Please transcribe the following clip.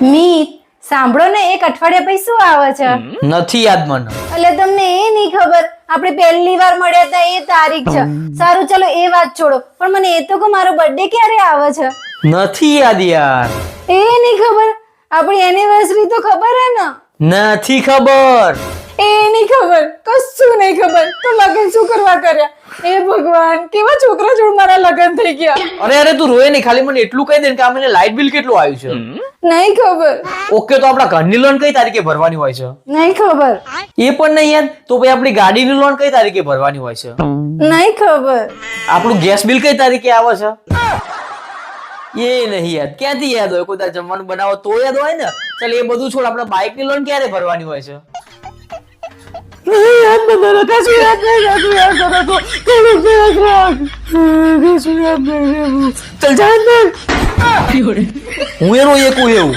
મીત સાંભળો ને, એક અઠવાડિયા પછી શું આવે છે? નથી યાદ મને. એટલે તમને એ નહીં ખબર? આપણે પહેલી વાર મળ્યા હતા એ તારીખ છે. સારું ચલો એ વાત છોડો, પણ મને એ તો કહો મારો બર્થડે ક્યારે આવે છે? નથી યાદ યાર. એ નહીં ખબર? આપણી એનિવર્સરી તો ખબર હે ને? નથી ખબર. એ નહીં ખબર? કશું નહીં ખબર તો લગ્ન શું કરવા કર્યા? એ ભગવાન, કેવા છોકરા જોડ મારા લગ્ન થઈ ગયા. અરે તું રોય નહીં, ખાલી મને એટલું કહી દે ને કે આ મહિને લાઇટ બિલ કેટલું આવ્યું છે. નહીં ખબર. ઓકે, તો આપણા ઘરની લોન કઈ તારીખે ભરવાની હોય છે? નહીં ખબર. એ પણ નહીં યાદ તો પછી આપણી ગાડીની લોન કઈ તારીખે ભરવાની હોય છે? નહીં ખબર. આપણું ગેસ બિલ કઈ તારીખે આવે છે? એ નહીં યાદ. ક્યાંથી યાદ હોય? કોઈ તાર જમવાનું બનાવો તો યાદ હોય ને. ચાલ એ બધું છોડ, આપણે બાઇક ની લોન ક્યારે ભરવાની હોય છે? ચલ જા અંદર. હું એનું એવું